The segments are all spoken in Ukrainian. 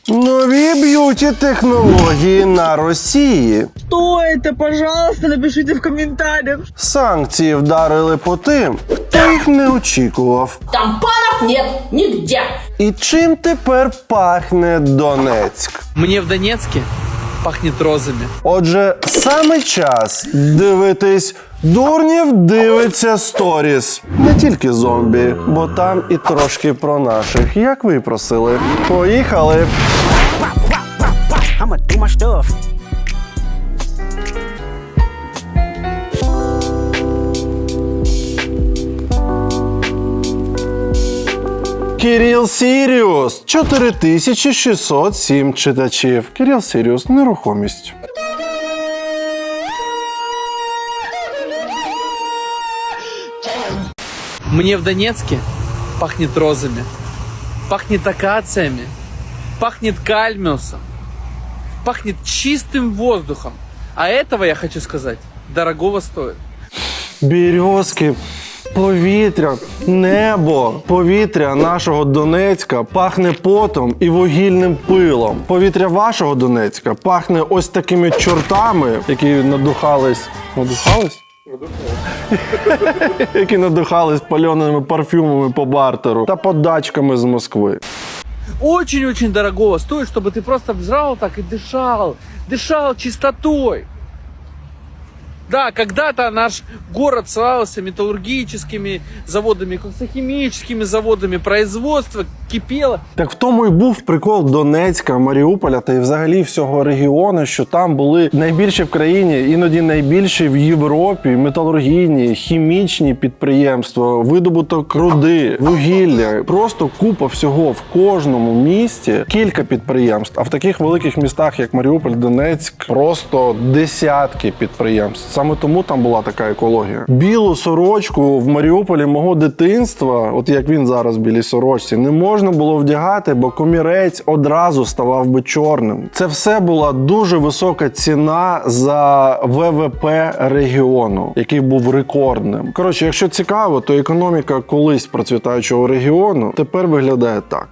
Нові б'юті-технології на Росії. Что это? Пожалуйста, напишите в комментариях. Санкції вдарили по тим, хто їх не очікував. Тампонов нет нигде. І чим тепер пахне Донецьк? Мне в Донецке пахнет розами. Отже, саме час дивитись Дурнєв дивиться сторіс. Не тільки зомбі, бо там і трошки про наших, як ви просили. Поїхали! Кирил Сіріус. 4607 читачів. Кирил Сіріус. Нерухомість. Мне в Донецке пахнет розами, пахнет акациями, пахнет кальмиусом, пахнет чистым воздухом. А этого, я хочу сказать, дорогого стоит. Березки, повітря, небо, повітря нашого Донецька пахне потом і вугільним пилом. Повітря вашого Донецька пахне ось такими чортами, які надухались. Надухались? Які надухались пальоними парфюмами по бартеру та подачками з Москви. Очень-очень дорогого стоит, чтобы ты просто взял так и дышал чистотой. Да, когда-то наш город славился металлургическими заводами, химическими заводами, производство кипело. Так в тому і був прикол Донецька, Маріуполя та й взагалі всього регіону, що там були найбільші в країні, іноді найбільші в Європі, металургійні, хімічні підприємства, видобуток руди, вугілля. Просто купа всього в кожному місті, кілька підприємств. А в таких великих містах, як Маріуполь, Донецьк, просто десятки підприємств. Саме тому там була така екологія. Білу сорочку в Маріуполі мого дитинства, от як він зараз в білій сорочці, не можна було вдягати, бо комірець одразу ставав би чорним. Це все була дуже висока ціна за ВВП регіону, який був рекордним. Коротше, якщо цікаво, то економіка колись процвітаючого регіону тепер виглядає так.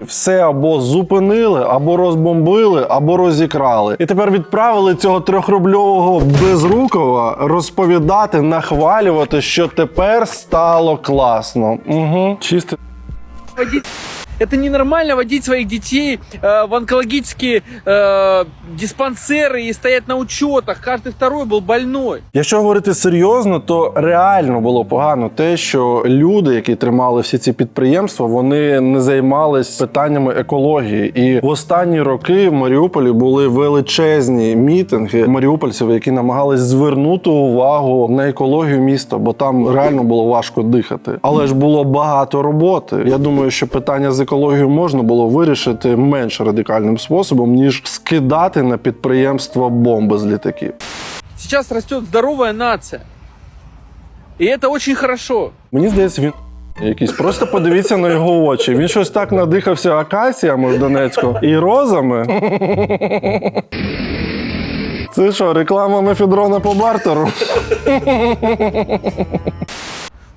Все або зупинили, або розбомбили, або розікрали. І тепер відправили цього 3-рубльового безрукова розповідати, нахвалювати, що тепер стало класно. Угу. Чисто. Это ненормально водить своих детей в онкологические диспансеры и стоять на учетах. Каждый второй был больной. Якщо говорити серйозно, то реально було погано те, що люди, які тримали всі ці підприємства, вони не займались питаннями екології. І в останні роки в Маріуполі були величезні мітинги маріупольців, які намагались звернути увагу на екологію міста, бо там реально було важко дихати. Але ж було багато роботи. Я думаю, що питання з екологією можна було вирішити менш радикальним способом, ніж скидати на підприємства бомби з літаків. Сейчас растет здоровая нация. И это очень хорошо. Мені здається, він якийсь. Просто подивіться на його очі. Він щось так надихався акаціями в Донецьку і розами. Це що, реклама мефедрона по бартеру?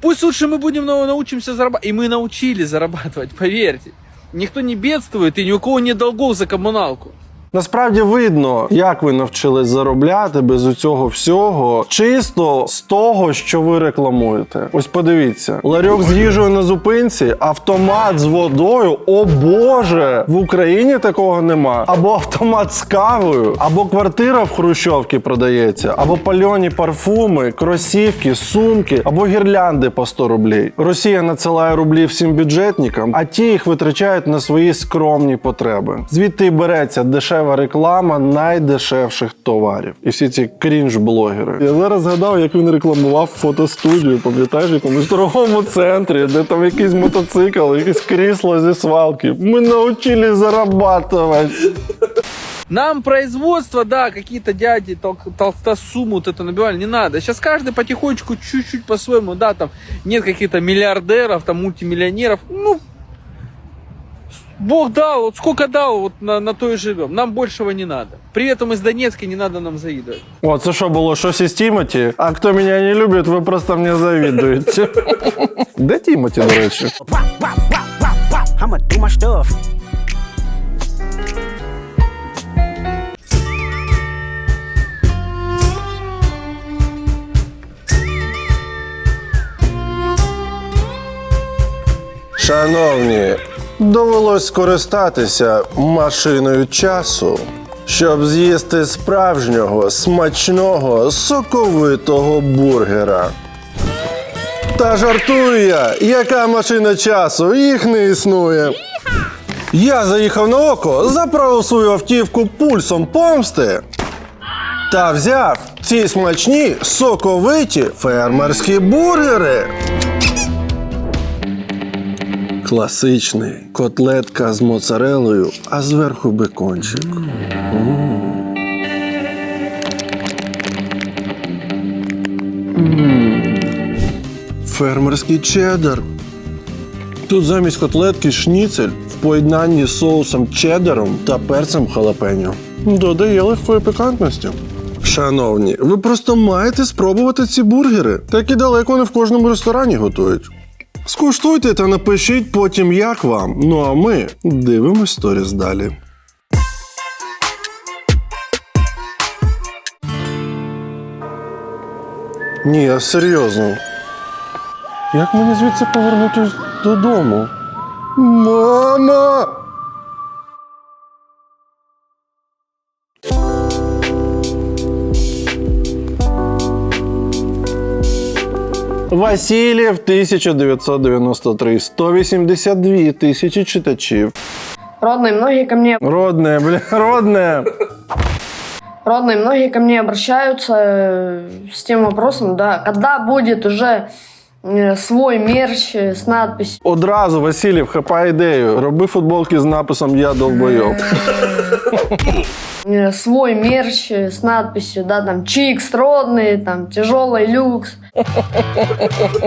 Пусть лучше мы будем научимся зарабатывать. И мы научились зарабатывать, поверьте. Никто не бедствует и ни у кого нет долгов за коммуналку. Насправді видно, як ви навчились заробляти без цього всього, чисто з того, що ви рекламуєте. Ось подивіться, ларьок з їжею на зупинці, автомат з водою, о боже, в Україні такого нема. Або автомат з кавою, або квартира в хрущовці продається, або пальоні парфуми, кросівки, сумки, або гірлянди по 100 рублів. Росія надсилає рублі всім бюджетникам, а ті їх витрачають на свої скромні потреби. Звідти й береться дешева реклама найдешевших товарів. І всі ці крінж-блогери. Я зараз згадав, як він рекламував фотостудію, пам'ятаєш, в якомусь торговому центрі, де там якийсь мотоцикл, якесь крісло зі свалки. Ми навчились зарабатывать. Нам производство, да, какие-то дяди толстосумы вот это набивали, не надо. Сейчас каждый потихонечку, чуть-чуть по-своему, да, там нет каких-то миллиардеров, там мультимиллионеров, ну, Бог дал, вот сколько дал, вот на то и живем. Нам большего не надо. При этом из Донецка не надо нам завидовать. О, це що було? Щось із Тімоті? А хто мене не любить, ви просто мені завидуєте. Де Тімоті, до речі? Шановні, довелось скористатися машиною часу, щоб з'їсти справжнього, смачного, соковитого бургера. Та жартую я, яка машина часу, їх не існує. Я заїхав на око, заправив свою автівку пульсом помсти та взяв ці смачні, соковиті фермерські бургери. Класичний, котлетка з моцарелою, а зверху бекончик. Фермерський чеддер. Тут замість котлетки шніцель в поєднанні з соусом чеддером та перцем халапеньо. Додає легкої пікантності. Шановні, ви просто маєте спробувати ці бургери. Такі далеко не в кожному ресторані готують. Скуштуйте та напишіть потім, як вам. Ну а ми дивимось сторіс далі. Ні, я серйозно. Як мені звідси повернутися додому? Мама! Васильєв 1993, 182 тисячі читачів. Родные, многие ко мне... Родне, родне. Родные, многие ко мне обращаются с тем вопросом, да, когда будет уже свой мерч с надписью. Одразу, Васильєв, хапай ідею. Роби футболки з написом «Я долбойоб». Свой мерч с надписью, да, там, чикс, родный, там, тяжелый люкс.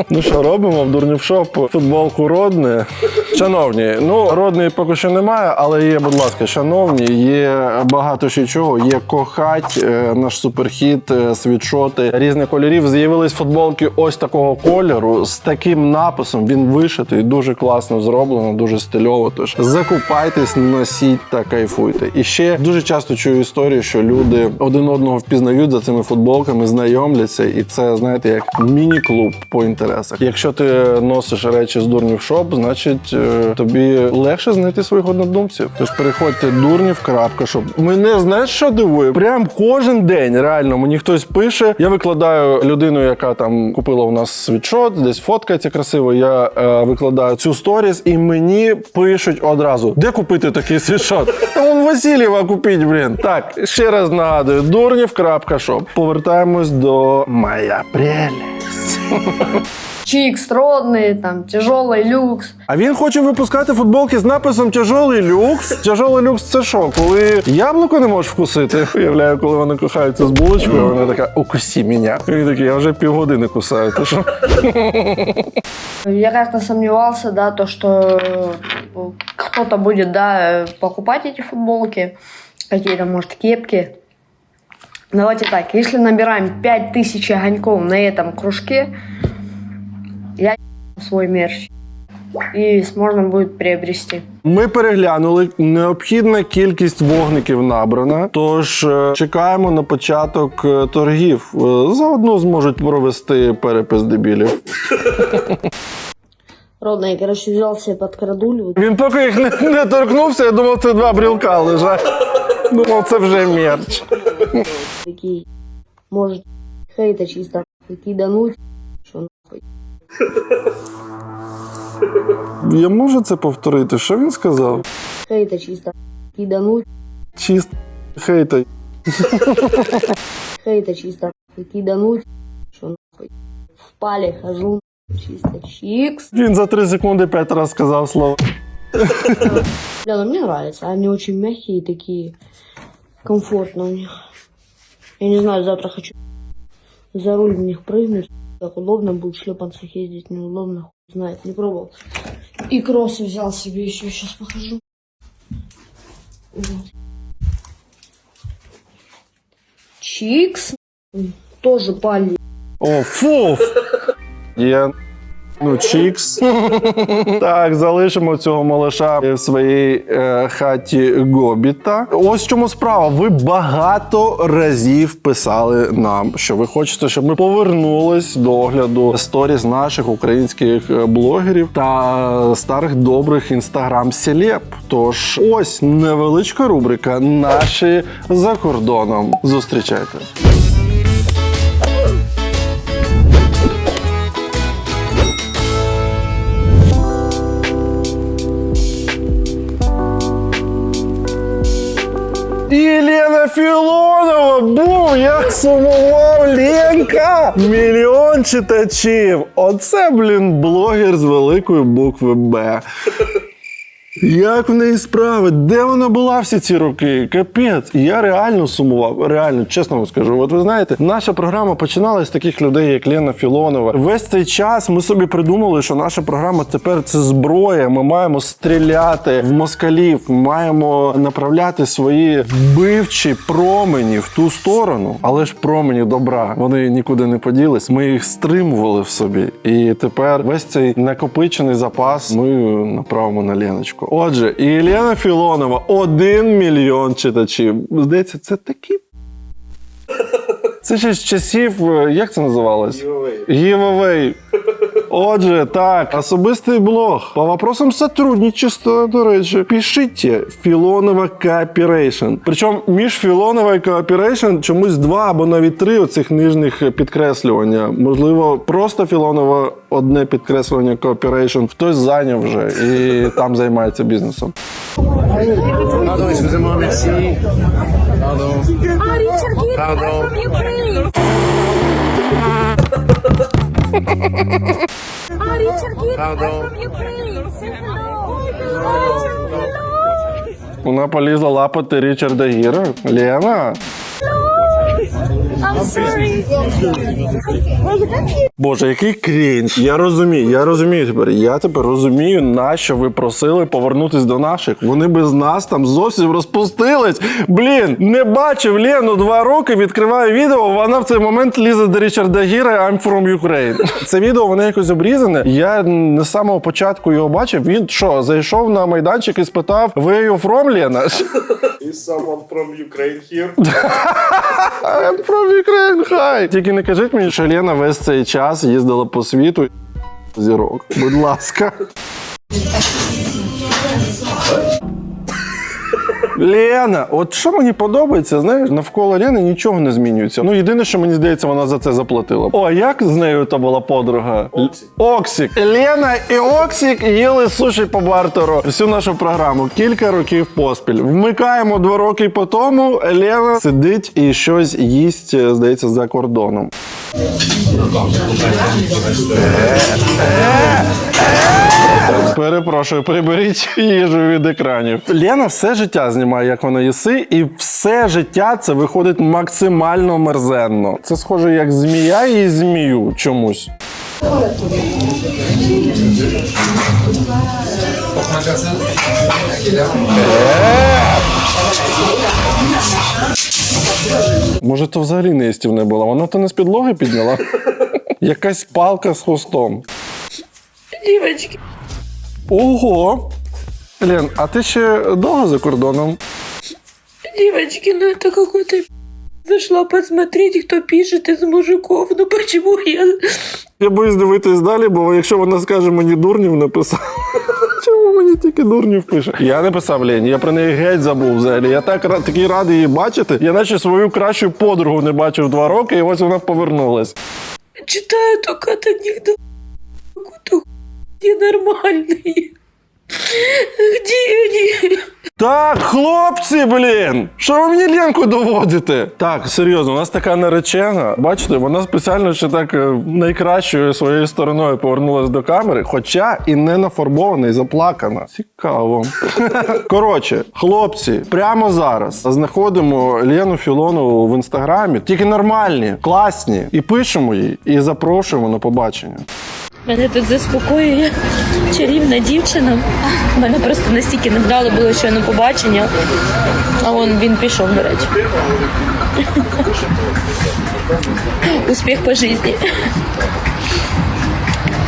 Ну що, робимо в Дурнєв шоп футболку «Родне». Шановні, ну, «Родної» поки що немає, але є, будь ласка, шановні, є багато ще чого. Є «Кохать», наш суперхіт, світшоти різних кольорів. З'явились футболки ось такого кольору, з таким написом. Він вишитий, дуже класно зроблено, дуже стильово. Тож закупайтесь, носіть та кайфуйте. І ще дуже часто чую історію, що люди один одного впізнають за цими футболками, знайомляться, і це, знаєте, як міні-клуб по інтересах. Якщо ти носиш речі з Дурнєв шоп, значить тобі легше знайти своїх однодумців. Тож переходьте дурнєв.шоп. Мене, знаєш, що дивує? Прям кожен день, реально, мені хтось пише, я викладаю людину, яка там купила у нас світшот, десь фоткається красиво, я викладаю цю сторіс, і мені пишуть одразу, де купити такий світшот? Та вон Васильєва купіть, блін. Так, ще раз нагадую, дурнєв.шоп. Повертаємось до моя прелесть. Чикс, родный, там, тяжелый люкс. А він хоче випускати футболки з написом «Тяжолий люкс». «Тяжолий люкс» – це що? Коли яблуко не можеш вкусити? Уявляю, коли вони кохаються з булочкою, вона така «Укуси мене». Він такий, я вже півгодини кусаю, ти що? Я как-то сомневался, да, то, что кто-то будет, да, покупать эти футболки, какие-то, может, кепки. Давайте так, если набираем 5000 огоньков на этом кружке, я свой мерч. І можна буде приобрести. Ми переглянули, необхідна кількість вогників набрана, тож чекаємо на початок торгів. Заодно зможуть провести перепис дебілів. Родна, я, короче, взял себе под крадулю. Він поки їх не торкнувся, я думав, це 2 брілка лежать. Думав, це вже мерч. Такий, може, хейта чисто кидануть, що нахуй. Я можу це повторити? Що він сказав? Хейта чисто кидануть. Чисто хейта. Хейта чисто кидануть, що нахуй. В палі хожу, чисто чикс. Він за 3 секунди 5 разів сказав слово. Бля, ну мне нравится, они очень мягкие такие, комфортно у них. Я не знаю, завтра хочу за руль в них прыгнуть. Так удобно будет, в шлепанцах ездить неудобно, хуй знает, не пробовал. И кроссы взял себе еще, сейчас покажу. Вот. Чикс, тоже пали. О, фу! Я Ну, чікс. Так, залишимо цього малыша в своїй хаті Гобіта. Ось в чому справа. Ви багато разів писали нам, що ви хочете, щоб ми повернулись до огляду сторіс наших українських блогерів та старих добрих інстаграм-селеб. Тож, ось невеличка рубрика «Наші за кордоном». Зустрічайте. Єлена Філонова! Бум! Як сумував Ленка! Мільйон читачів! Оце, блін, блогер з великої букви «Б». Як в неї справи? Де вона була всі ці роки? Капець. Я реально сумував. Реально, чесно вам скажу. От ви знаєте, наша програма починалася з таких людей, як Лена Філонова. Весь цей час ми собі придумали, що наша програма тепер це зброя. Ми маємо стріляти в москалів, маємо направляти свої вбивчі промені в ту сторону. Але ж промені добра, вони нікуди не поділись. Ми їх стримували в собі. І тепер весь цей накопичений запас ми направимо на Леночку. Отже, Єлена Філонова, 1 мільйон читачів. Здається, це такі... Це ще з часів, як це називалось? Giveaway. Отже, так, особистий блог. По вопросам сотрудничества, до речі, пишіть Філонова Cooperation. Причому між Філонова і Cooperation чомусь 2 або навіть 3 оцих нижніх підкреслювання. Можливо, просто Філонова одне підкреслювання Cooperation. Хтось зайняв вже і там займається бізнесом. Pardon, excusez-moi, merci. Pardon. Pardon. Вона полізла лапати Річарда Гіра. Лена? Боже, який крінж. Я розумію тепер. Я тепер розумію, нащо ви просили повернутись до наших. Вони без нас там зовсім розпустились. Блін, не бачив Лену 2 роки, відкриваю відео, вона в цей момент лізе до Річарда Гіра I'm from Ukraine. Це відео, воно якось обрізане. Я не з самого початку його бачив. Він що, зайшов на майданчик і спитав Where you from, Лена? Is someone from Ukraine here? I'm from Ukraine, hi! Тільки не кажіть мені, що Лена весь цей час їздила по світу зірок. Будь ласка. Лена, от що мені подобається, знаєш, навколо Лени нічого не змінюється. Ну, єдине, що мені здається, вона за це заплатила. О, як з нею то була подруга? Оксік. Лена і Оксік їли суші по бартеру всю нашу програму. Кілька років поспіль. Вмикаємо 2 роки по тому, Лена сидить і щось їсть, здається, за кордоном. Перепрошую, приберіть їжу від екранів. Лена все життя знімає, як вона їси, і все життя це виходить максимально мерзенно. Це схоже, як змія і змію чомусь. Може, то взагалі не їстівне було? Вона то не з підлоги підняла? Якась палка з хвостом. Девочки. Ого! Лен, а ти ще довго за кордоном? Девочки, ну это какой-то... Зашла посмотреть, кто пишет из мужиков. Ну почему я... Я боюсь дивитись далі, бо якщо вона скаже, мені Дурнєв написав. Чому мені тільки Дурнєв пише? Я не писав Лені, я про неї геть забув взагалі. Я такий радий її бачити. Я наче свою кращу подругу не бачив 2 роки, і ось вона повернулась. Читаю только от них до... Какой-то ненормальный. Где они? Так, хлопці, блін! Що ви мені Ленку доводите? Так, серйозно, у нас така наречена. Бачите, вона спеціально ще так найкращою своєю стороною повернулась до камери, хоча і не нафарбована, і заплакана. Цікаво. Коротше, хлопці, прямо зараз знаходимо Лену Філонову в інстаграмі. Тільки нормальні, класні. І пишемо їй, і запрошуємо на побачення. Мене тут заспокоює чарівна дівчина. Мене просто настільки невдало було щойно побачення. А він пішов, до речі. Успіх по житті.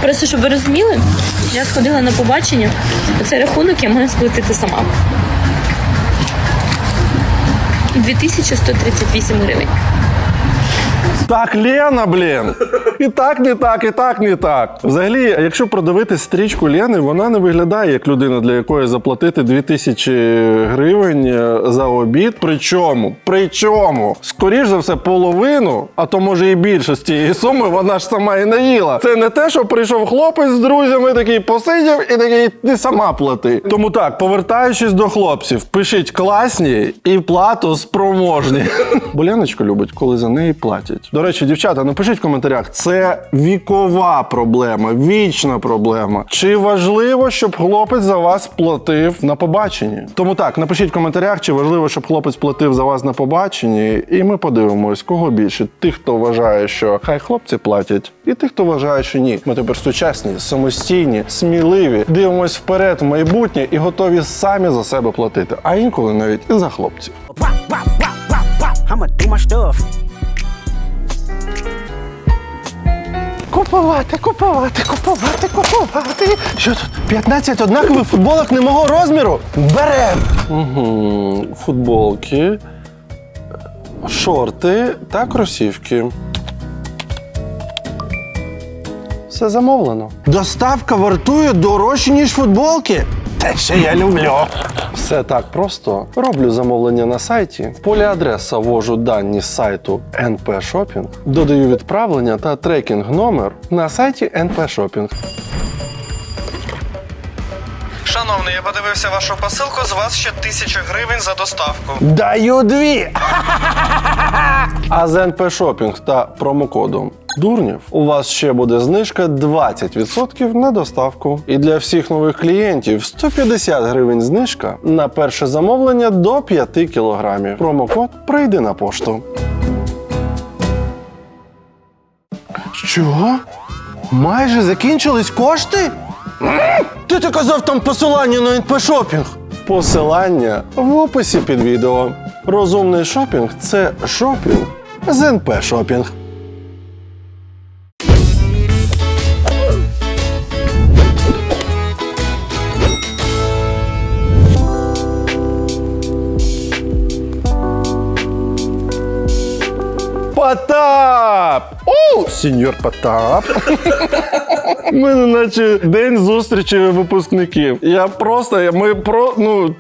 Просто, щоб ви розуміли, я сходила на побачення, оцей рахунок я маю сплатити сама. 2138 гривень. Так, Лена, блін. І так не так, і так не так. Взагалі, якщо продивитись стрічку Лени, вона не виглядає як людина, для якої заплатити 2000 гривень за обід. Причому, скоріш за все, половину, а то може і більше з цієї суми, вона ж сама і наїла. Це не те, що прийшов хлопець з друзями, такий посидів і такий, ти сама плати. Тому так, повертаючись до хлопців, пишіть класні і плату спроможні. Бо Леночка любить, коли за неї платять. До речі, дівчата, напишіть в коментарях, це вікова проблема, вічна проблема. Чи важливо, щоб хлопець за вас платив на побаченні? Тому так, напишіть в коментарях, чи важливо, щоб хлопець платив за вас на побаченні, і ми подивимось, кого більше. Тих, хто вважає, що хай хлопці платять, і тих, хто вважає, що ні. Ми тепер сучасні, самостійні, сміливі, дивимось вперед в майбутнє і готові самі за себе платити, а інколи навіть і за хлопців. Купувати. Що тут? 15 однакових футболок не мого розміру? Берем! Угу. Футболки, шорти та кросівки. Все замовлено. Доставка вартує дорожче, ніж футболки? Те, що я люблю. Все так просто. Роблю замовлення на сайті, в полі адреса ввожу дані з сайту НП Shopping, додаю відправлення та трекінг-номер на сайті НП Shopping. Шановний, я подивився вашу посилку, з вас ще 1000 гривень за доставку. Даю 2! А з НП Shopping та промокодом Дурнєв у вас ще буде знижка 20% на доставку. І для всіх нових клієнтів 150 гривень знижка на перше замовлення до 5 кілограмів. Промокод прийде на пошту. Що? Майже закінчились кошти? Ти казав там посилання на НП Shopping? Посилання в описі під відео. Розумний шопінг – це шопінг з НП Shopping. Потап! О, сеньор Потап! У мене наче день зустрічі випускників.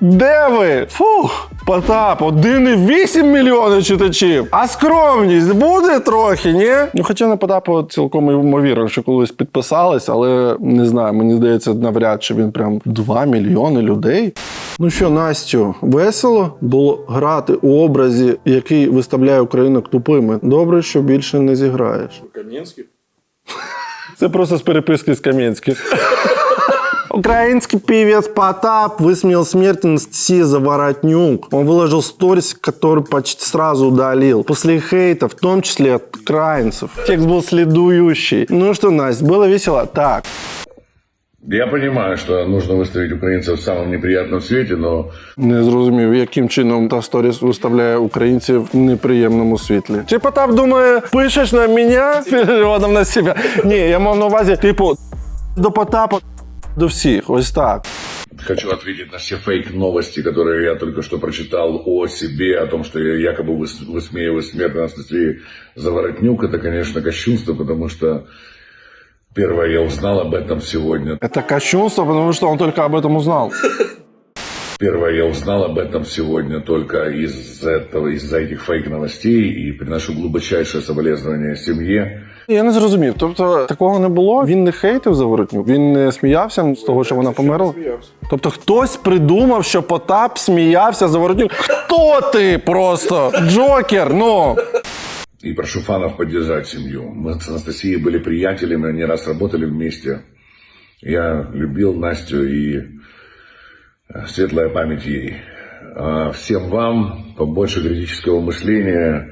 Де ви? Фух! Потап, 1,8 мільйона читачів. А скромність буде трохи, ні? Хоча на Потапу цілком ймовірно, що колись підписались, але не знаю, мені здається, навряд чи він прям 2 мільйони людей. Ну що, Настю, весело було грати у образі, який виставляє українок тупими? Добре, що більше не зіграєш. Кам'янський? Це просто з переписки з Кам'янським. Украинский певец Потап высмеял смерть Насти Заворотнюк. Он выложил сторис, который почти сразу удалил. После хейта, в том числе от украинцев. Текст был следующий. Ну что, Настя, было весело? Так. Я понимаю, что нужно выставить украинцев в самом неприятном свете, но... Не зрозумів, яким чином та сторіс виставляє українців в неприємному світлі. Чи Потап думає, пишеш на мене, переводом на себе? Ні, я мав на увазі, типу, до Потапа, до всіх, ось так. Хочу ответить на все фейк-новости, которые я только что прочитал о себе, о том, что я якобы высмеиваю смерть Насти Заворотнюк. Это, конечно, кощунство, потому что... Первое, я узнал об этом сегодня. Это кощунство, потому что он только об этом узнал. Первое, я узнал об этом сегодня только из-за этих фейк-новостей и приношу глубочайшее соболезнование семье. Я не зрозумів. Тобто, такого не було? Він не хейтив Заворотнюк? Він не сміявся з того, що вона померла? Тобто, хтось придумав, що Потап сміявся Заворотнюк? Хто ти просто? Джокер, ну! И прошу фанов поддержать семью. Мы с Анастасией были приятелями, не раз работали вместе. Я любил Настю, и светлая память ей. А всем вам побольше критического мышления,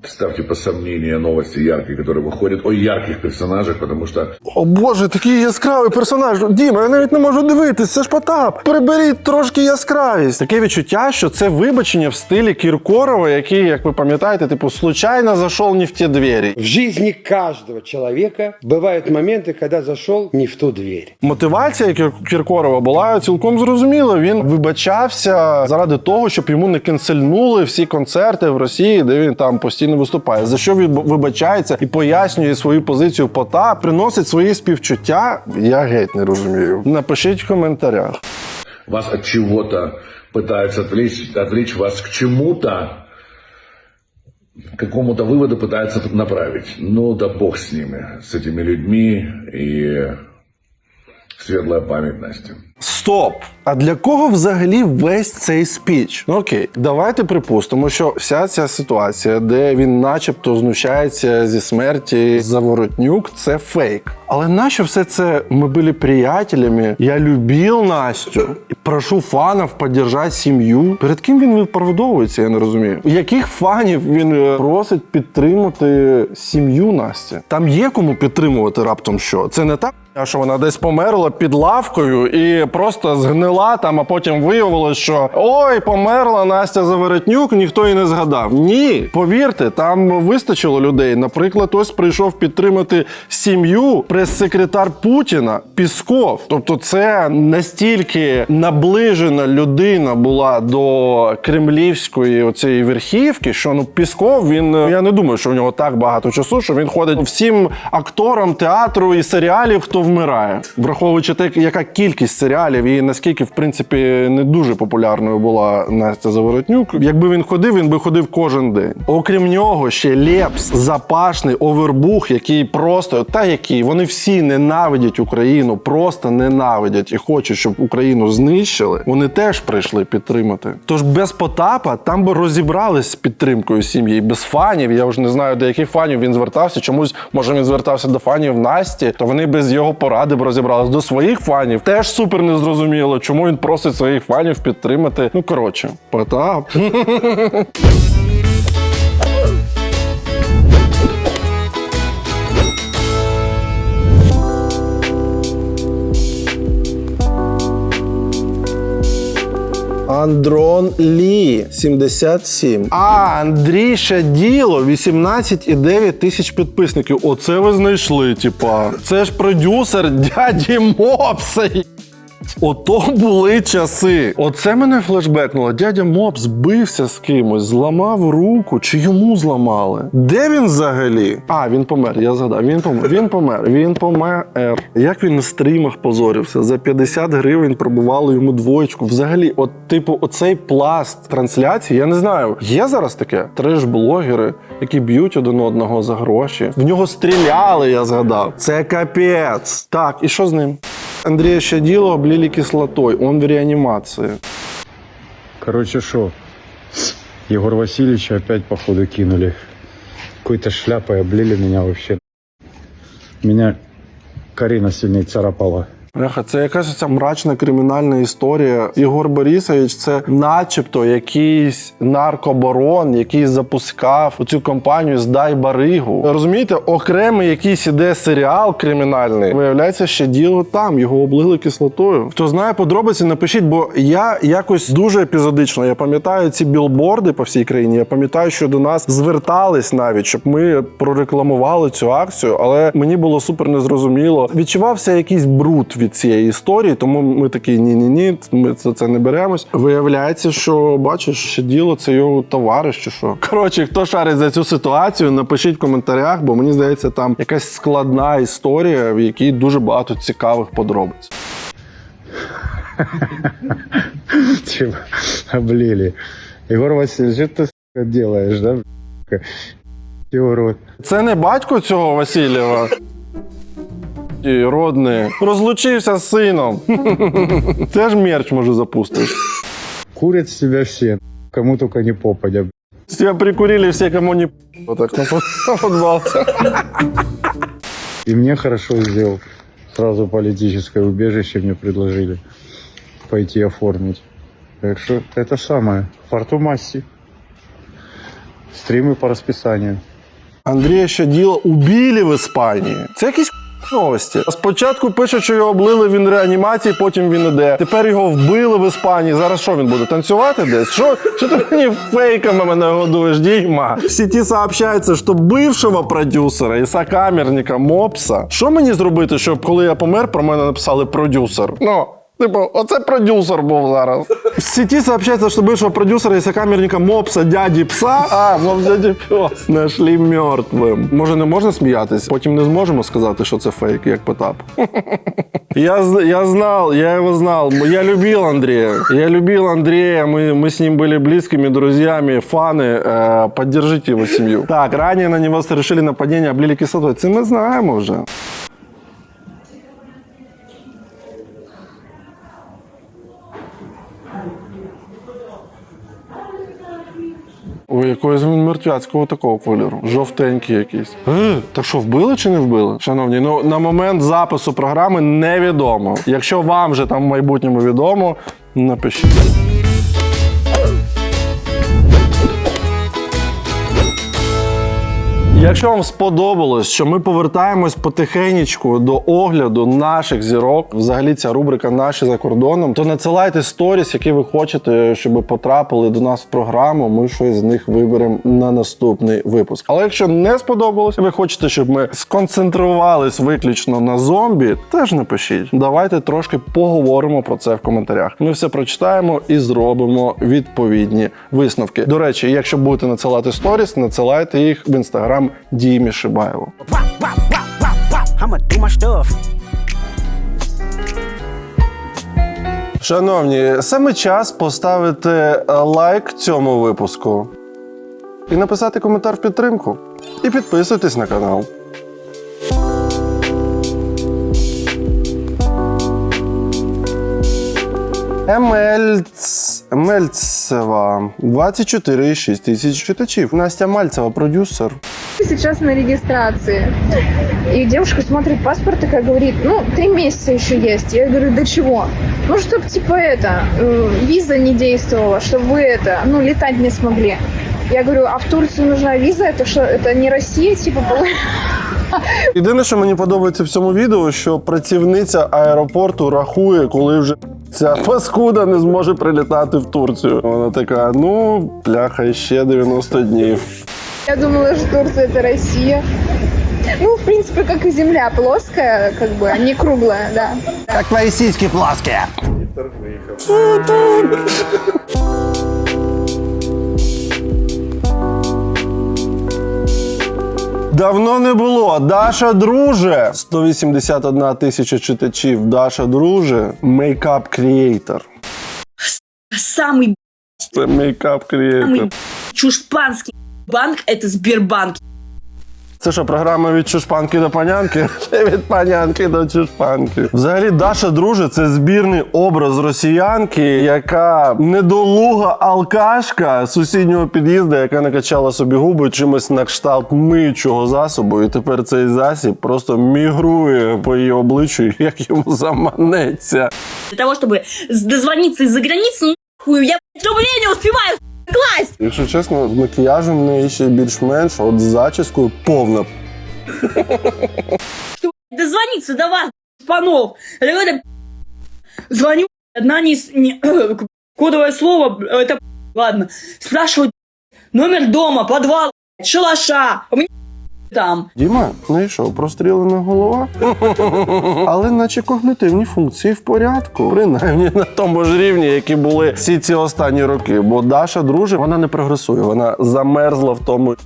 ставьте по сомнению новости яркие, которые выходят, о ярких персонажах, потому что... О боже, такий яскравий персонаж. Діма, я навіть не можу дивитись, це ж Потап. Приберіть трошки яскравість. Таке відчуття, що це вибачення в стилі Кіркорова, який, як ви пам'ятаєте, типу, случайно зайшов не в ті двері. В жизни каждого человека бывают моменты, когда зашел не в ту дверь. Мотивація Кіркорова була цілком зрозуміла. Він вибачався заради того, щоб йому не канцельнули всі концерти в Росії, де він там постійно виступає. За що він вибачається і пояснює свою позицію Потап, приносить свої співчуття, я геть не розумію. Напишіть в коментарях. Вас от чего-то пытаются отвлечь вас к чему-то, к какому-то выводу пытаются направить. Ну да бог с ними, с этими людьми, и светлая память Насті. Стоп! А для кого взагалі весь цей спіч? Ну окей, давайте припустимо, що вся ця ситуація, де він начебто знущається зі смерті Заворотнюк, це фейк. Але нащо все це «ми були приятелями», «я любив Настю» і «прошу фанів підтримати сім'ю»? Перед ким він виправдовується, я не розумію. Яких фанів він просить підтримати сім'ю Насті? Там є кому підтримувати раптом що? Це не так, що вона десь померла під лавкою і просто згнила там, а потім виявилось, що ой, померла Настя Заворотнюк, ніхто і не згадав. Ні, повірте, там вистачило людей. Наприклад, ось прийшов підтримати сім'ю прес-секретар Путіна Пісков. Тобто це настільки наближена людина була до кремлівської оцієї верхівки, що ну Пісков, він, я не думаю, що в нього так багато часу, що він ходить всім акторам театру і серіалів, хто вмирає. Враховуючи те, яка кількість серіалів і наскільки, в принципі, не дуже популярною була Настя Заворотнюк. Якби він би ходив кожен день. Окрім нього, ще Лепс, Запашний, Овербух, який просто, вони всі ненавидять Україну, просто ненавидять і хочуть, щоб Україну знищили. Вони теж прийшли підтримати. Тож без Потапа там би розібрались з підтримкою сім'ї. Без фанів, я вже не знаю, до яких фанів він звертався. Чомусь, може, він звертався до фанів Насті, то вони без його поради б розібрались. До своїх фанів теж супер незрозуміло, чому він просить своїх фанів підтримати. Ну, коротше, Потап. Андрон Лі, 77. А Андрій Щаділо, 18,9 тисяч підписників. Оце ви знайшли, типа. Це ж продюсер дяді Мопса. Ото були часи. Оце мене флешбекнуло. Дядя Мопс бився з кимось, зламав руку. Чи йому зламали? Де він взагалі? А, він помер, я згадав. Він помер. Як він на стрімах позорився. За 50 гривень пробували йому двоєчку. Взагалі, от типу, оцей пласт трансляції, я не знаю, є зараз таке? Треш-блогери, які б'ють один одного за гроші. В нього стріляли, я згадав. Це капець. Так, і що з ним? Андрея Щадило облили кислотой, он в реанимации. Короче, шо, Егор Васильевича опять, походу, кинули. Какой-то шляпой облили меня вообще. Меня Карина сильнее царапала. Бляха, це якась ця мрачна кримінальна історія. Єгор Борисович – це начебто якийсь наркобарон, який запускав оцю компанію «Здай баригу». Розумієте, окремий якийсь іде серіал кримінальний. Виявляється, ще діло там, його облили кислотою. Хто знає подробиці, напишіть, бо я якось дуже епізодично, я пам'ятаю ці білборди по всій країні, я пам'ятаю, що до нас звертались навіть, щоб ми прорекламували цю акцію, але мені було супер незрозуміло. Відчувався якийсь бруд від цієї історії, тому ми такі ні, ми за це не беремось. Виявляється, що, бачиш, Щаділо це його товариш чи що. Коротше, хто шарить за цю ситуацію, напишіть в коментарях, бо мені здається, там якась складна історія, в якій дуже багато цікавих подробиць. Чего облили? Егор Васильевич, что ты делаешь, да? Егор. Це не батько цього Васильєва? І родний. Розлучився з сином. Теж мерч, може, запустиш. Курят с тебя все, кому только не попадя. С тебя прикурили все, кому не вот так на футболке. И мне хорошо сделал. Сразу политическое убежище мне предложили пойти оформить. Так что это самое. Форту масти. Стримы по расписанию. Андрія Щаділо убили в Іспанії. Це якісь новості. Спочатку пише, що його облили, він в реанімації, потім він іде. Тепер його вбили в Іспанії. Зараз що він буде? Танцювати десь? Що ти мені фейками мене годуєш, дійма? В сеті сообщається, що бившого продюсера і сокамерника Мопса. Що мені зробити, щоб коли я помер, про мене написали продюсер? Ну, типу, оце продюсер був зараз. В сеті сообщается, что бывшего продюсера и сокамерника Мопса, дяді Пса, дяді Пес, нашли мертвим. Може, не можна сміятись? Потім не зможемо сказати, що це фейк, як Потап. Я знал, я его знал. Я любил Андрея. Мы с ним были близкими друзьями, фаны. Поддержите его семью. Так, ранее на него совершили нападение, облили кислотой. Це ми знаємо вже. Ой, якогось він мертвяцького такого кольору. Жовтенький якийсь. Так що, вбили чи не вбили? Шановні, ну на момент запису програми невідомо. Якщо вам вже там в майбутньому відомо, напишіть. Якщо вам сподобалось, що ми повертаємось потихенечку до огляду наших зірок, взагалі ця рубрика «Наші за кордоном», то надсилайте сторіс, які ви хочете, щоб потрапили до нас в програму, ми щось з них виберемо на наступний випуск. Але якщо не сподобалось, ви хочете, щоб ми сконцентрувались виключно на зомбі, теж напишіть. Давайте трошки поговоримо про це в коментарях. Ми все прочитаємо і зробимо відповідні висновки. До речі, якщо будете надсилати сторіс, надсилайте їх в інстаграм Дімі Шибаєву. Шановні, саме час поставити лайк цьому випуску і написати коментар в підтримку. І підписуйтесь на канал. Мальцева, 24,6 тисяч читачів. Настя Мальцева, продюсер. Сейчас на регистрации. И девушка смотрит паспорт и как говорит, 3 месяца еще есть. Я говорю, до чего? Ну, чтобы типа виза не действовала, чтобы вы летать не смогли. Я говорю, а в Турцию нужна виза? Это что, это не Россия, типа? Єдине, що мені подобається в цьому відео, що працівниця аеропорту рахує, коли вже ця паскуда не зможе прилітати в Турцію. Вона така, бляха, ще 90 днів. Я думала, что Турция это Россия. В принципе, как и земля плоская, а не круглая, да. Как твои сиськи плоские. Давно не було. Даша, друже. 181 тисяча читачів. Даша, друже. Мейкап-крієйтор. Самый Це мейкап-крієйтор. чушпанский банк – это Сбербанк. Це що, програма від чушпанки до панянки? Чи від панянки до чушпанки? Взагалі, Даша, друже, це збірний образ росіянки, яка недолуга алкашка сусіднього під'їзду, яка накачала собі губи чимось на кшталт миючого засобу, і тепер цей засіб просто мігрує по її обличчю, як йому заманеться. Для того, чтобы дозвониться из-за границы, я рублей не успеваю класть. Якщо чесно, з макіяжем в неї ще більш-менш, от з зачіскою повна. Чтобы дозвониться до вас, панов, звоню, одна кодовое слово, это ладно, спрашивают номер дома, подвал, шалаша, у меня там. Діма, знайшов прострілена голова, але наче когнитивні функції в порядку. Принаймні на тому ж рівні, які були всі ці останні роки. Бо Даша, друже, вона не прогресує, вона замерзла в тому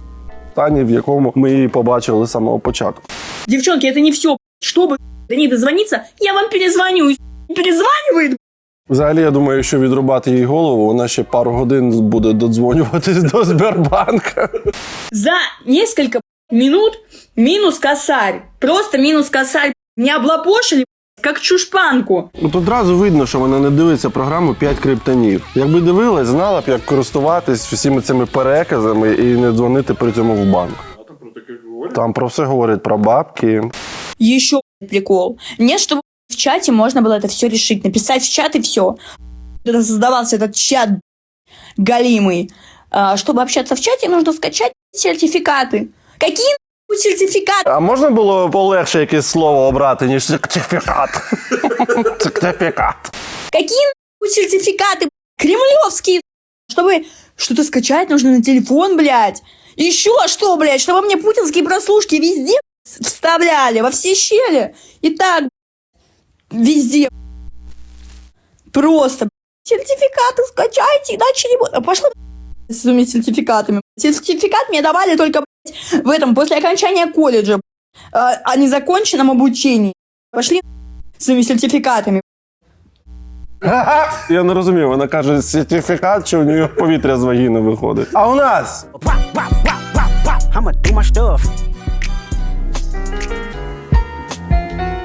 стані, в якому ми її побачили з самого початку. Девчонки, это не все. Чтобы до них дозвониться, я вам перезвоню. Перезванивает. Взагалі, я думаю, що відрубати їй голову, вона ще пару годин буде додзвонюватись до Сбербанка. За несколько минут минус косарь. Просто минус косарь. Не облапошили, как чушпанку. От одразу видно, що вона не дивиться програму «5 криптонів». Якби дивилась, знала б, як користуватись всіми цими переказами і не дзвонити при цьому в банк. Там про все говорять, про бабки. Еще прикол. Нет, чтобы в чате можно было это все решить. Написать в чат и все. Когда создавался этот чат галимый, чтобы общаться в чате, нужно скачать сертификаты. Какие сертификаты? А можна було полегше якесь слово обрати, ніж сертифікат? Сертифікат. Какие сертификаты? Кремлевские. Чтобы что-то скачать нужно на телефон, блядь. Еще что, блядь? Чтобы мне путинские прослушки везде вставляли, во все щели. И так, везде. Просто. Сертификаты скачайте, иначе не будет. Пошла с этими сертификатами. Сертификат мне давали только, блядь, в этом, после окончания колледжа. О незаконченном обучении. Пошли с своими сертификатами. Я не розумію, вона каже сертифікат, чи у нього повітря з вагіни виходить. А у нас?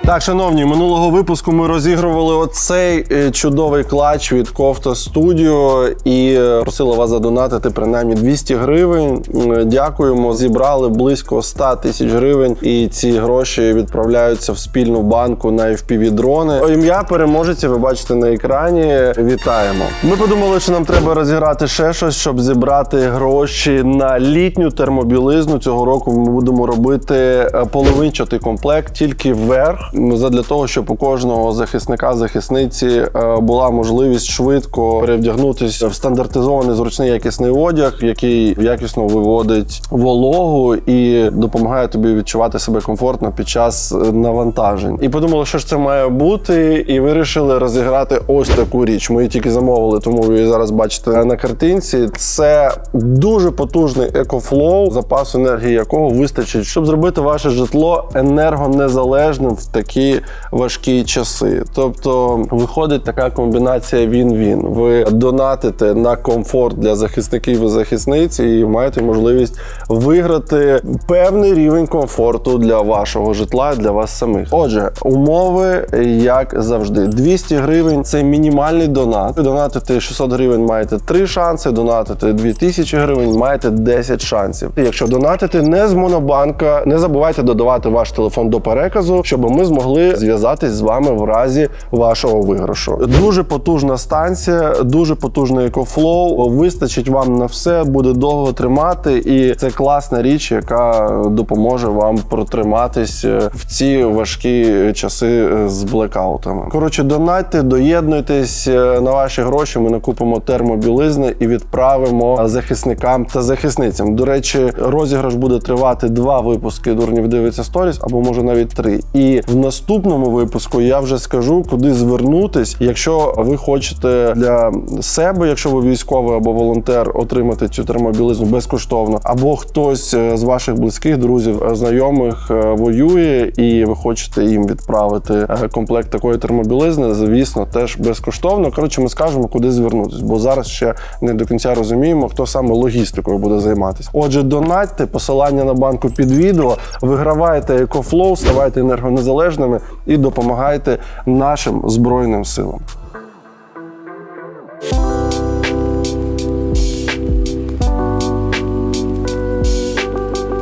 Так, шановні, минулого випуску ми розігрували оцей чудовий клатч від Кофта Studio і просили вас задонатити принаймні 200 гривень. Дякуємо, зібрали близько 100 тисяч гривень і ці гроші відправляються в спільну банку на FPV-дрони. Ім'я переможця ви бачите на екрані. Вітаємо! Ми подумали, що нам треба розіграти ще щось, щоб зібрати гроші на літню термобілизну. Цього року ми будемо робити половинчатий комплект, тільки вверх. Задля того, щоб у кожного захисника-захисниці була можливість швидко перевдягнутися в стандартизований зручний якісний одяг, який якісно виводить вологу і допомагає тобі відчувати себе комфортно під час навантажень. І подумали, що ж це має бути, і вирішили розіграти ось таку річ. Ми її тільки замовили, тому ви її зараз бачите на картинці. Це дуже потужний екофлоу, запас енергії якого вистачить, щоб зробити ваше житло енергонезалежним в такі важкі часи. Тобто виходить така комбінація він-він. Ви донатите на комфорт для захисників і захисниць і маєте можливість виграти певний рівень комфорту для вашого житла, для вас самих. Отже, умови, як завжди. 200 гривень – це мінімальний донат. Донатити 600 гривень маєте 3 шанси, донатити 2000 гривень маєте 10 шансів. Якщо донатити не з монобанка, не забувайте додавати ваш телефон до переказу, щоб ми змогли зв'язатись з вами в разі вашого виграшу. Дуже потужна станція, дуже потужний екофлоу, вистачить вам на все, буде довго тримати, і це класна річ, яка допоможе вам протриматись в ці важкі часи з блекаутами. Коротше, донатьте, доєднуйтесь, на ваші гроші ми накупимо термобілизни і відправимо захисникам та захисницям. До речі, розіграш буде тривати 2 випуски «Дурнєв дивиться сторіс», або може навіть 3. І в наступному випуску я вже скажу, куди звернутись, якщо ви хочете для себе, якщо ви військовий або волонтер, отримати цю термобілизну безкоштовно, або хтось з ваших близьких, друзів, знайомих воює і ви хочете їм відправити комплект такої термобілизни, звісно, теж безкоштовно. Коротше, ми скажемо, куди звернутись, бо зараз ще не до кінця розуміємо, хто саме логістикою буде займатися. Отже, донатьте, посилання на банку під відео, вигравайте екофлоу, ставайте енергонезалежними і допомагайте нашим Збройним силам.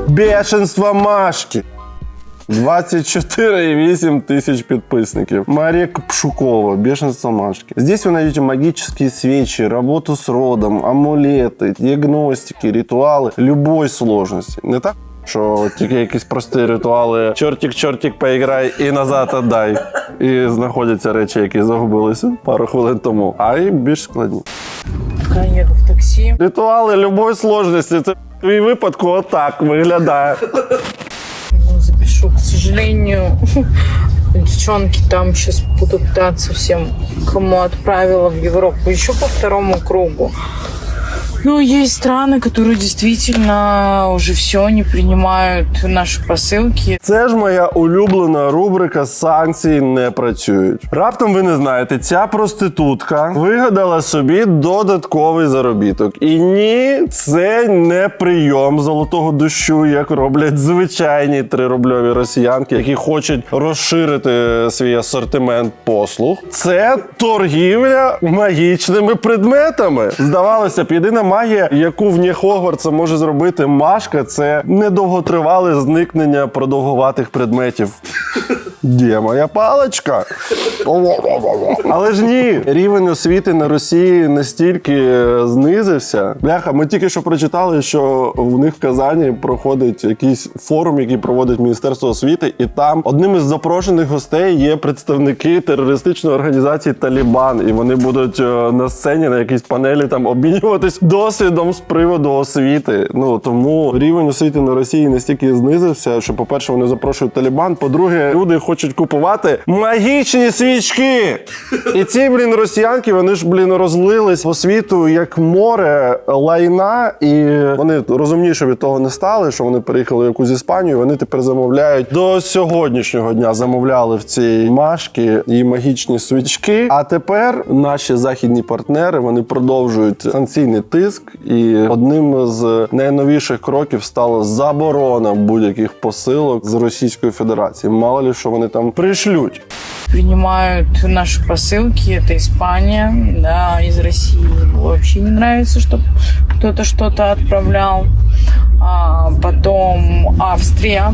Бешенство Машки. 24,8 тысяч підписників. Мария Пшукова, бешенство Машки. Здесь вы найдете магические свечи, работу с родом, амулеты, диагностики, ритуалы любой сложности. Не так, що тільки якісь прості ритуали «чортик-чортик, поіграй і назад отдай». І знаходяться речі, які загубилися пару хвилин тому. А і більш складні. Пока еду в таксі. Ритуали любої сложності. Це в твій випадку отак виглядає. Запишу, к сожалению, девчонки там сейчас будут пытаться всем, кому отправила в Европу, еще по 2 кругу. Ну, есть страны, которые действительно уже все, не принимают наши посилки. Це ж моя улюблена рубрика «Санкції не працюють». Раптом ви не знаєте, ця проститутка вигадала собі додатковий заробіток. І ні, це не прийом золотого дощу, як роблять звичайні 3-рубльові росіянки, які хочуть розширити свій асортимент послуг. Це торгівля магічними предметами. Здавалося б, єдина магія, яку в НЕ Хогвартса може зробити Машка, це недовготривале зникнення продовгуватих предметів. Де моя паличка? Але ж ні, рівень освіти на Росії настільки знизився. Бляха, ми тільки що прочитали, що в них в Казані проходить якийсь форум, який проводить Міністерство освіти, і там одним із запрошених гостей є представники терористичної організації Талібан, і вони будуть на сцені на якійсь панелі там обмінюватись досвідом з приводу освіти. Ну, тому рівень освіти на Росії настільки знизився, що, по-перше, вони запрошують Талібан, по-друге, люди хочуть купувати магічні свічки. І ці, росіянки, вони ж, розлились по світу як море лайна, і вони розумніше від того не стали, що вони переїхали в якусь Іспанію, вони тепер замовляють, до сьогоднішнього дня замовляли в цій машки і магічні свічки, а тепер наші західні партнери, вони продовжують санкційний тиск, і одним з найновіших кроків стала заборона будь-яких посилок з Російської Федерації. Мало ли, що вони там пришлють. Принимают наши посылки, это Испания, да, из России. Вообще не нравится, чтобы кто-то что-то отправлял. Потом Австрия.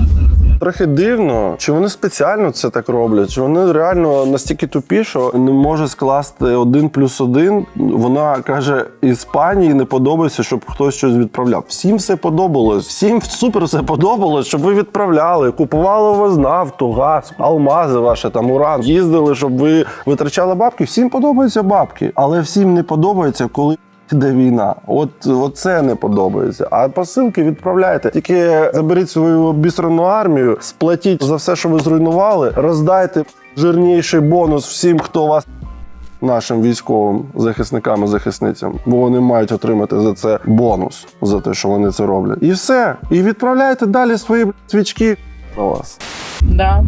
Трохи дивно, чи вони спеціально це так роблять, чи вони реально настільки тупі, що не може скласти 1+1. Вона каже, Іспанії не подобається, щоб хтось щось відправляв. Всім все подобалось, всім супер все подобалось, щоб ви відправляли, купували у вас нафту, газ, алмази ваші, там, уран, їздили, щоб ви витрачали бабки. Всім подобаються бабки, але всім не подобається, коли іде війна. От це не подобається. А посилки відправляйте. Тільки заберіть свою обістрану армію, сплатіть за все, що ви зруйнували, роздайте жирніший бонус всім, хто вас, нашим військовим захисникам і захисницям, бо вони мають отримати за це бонус, за те, що вони це роблять. І все. І відправляйте далі свої свічки на вас. Да,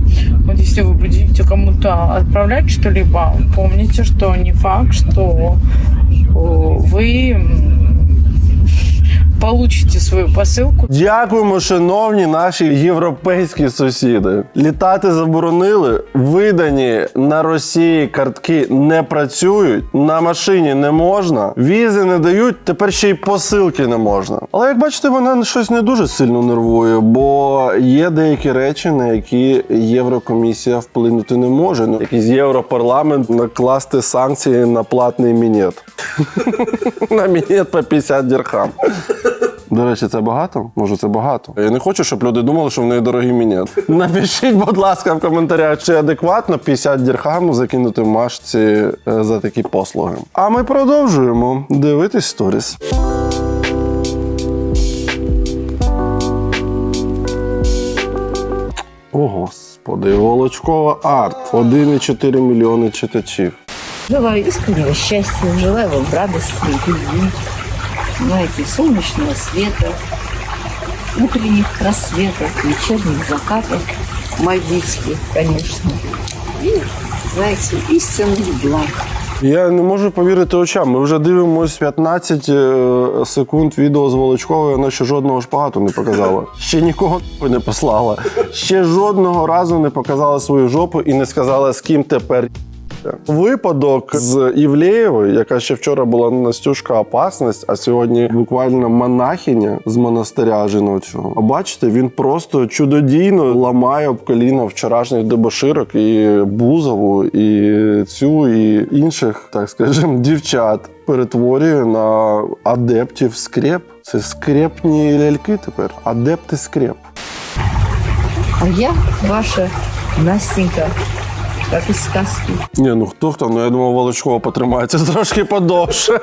вот если вы будете кому-то отправлять что-либо, помните, что не факт, что вы получите свою посилку. Дякуємо, шановні наші європейські сусіди. Літати заборонили, видані на Росії картки не працюють, на машині не можна, візи не дають, тепер ще й посилки не можна. Але, як бачите, вона щось не дуже сильно нервує, бо є деякі речі, на які Єврокомісія вплинути не може. Якийсь Європарламент накласти санкції на платний мінет. На мінет по 50 дирхам. До речі, це багато? Може, це багато? Я не хочу, щоб люди думали, що в неї дорогий мінет. Напишіть, будь ласка, в коментарях, чи адекватно 50 дирхам закинути машці за такі послуги. А ми продовжуємо дивитись сторіс. О, господи, волочкова арт. 1,4 мільйони читачів. Желаю искреннего счастья, желаю вам радости, любви, знаете, солнечного света, утренних рассветов, вечерних закатов, мальдивских, конечно. И, знаете, истинных благ. Я не можу повірити очам. Ми вже дивимось 15 секунд відео з Волочковою, вона ще жодного шпагату не показала. Ще нікого не послала. Ще жодного разу не показала свою жопу і не сказала, з ким тепер. Випадок з Івлеєвою, яка ще вчора була Настюшка опасність, а сьогодні буквально монахиня з монастиря жіночого. А бачите, він просто чудодійно ламає об коліна вчорашніх дебоширок і Бузову, і цю, і інших, так скажемо, дівчат. Перетворює на адептів скреп. Це скрепні ляльки тепер. Адепти скреп. А я ваша Настенька. Как из сказки. Ні, ну хто, ну я думав, Волочкова потримається трошки подовше.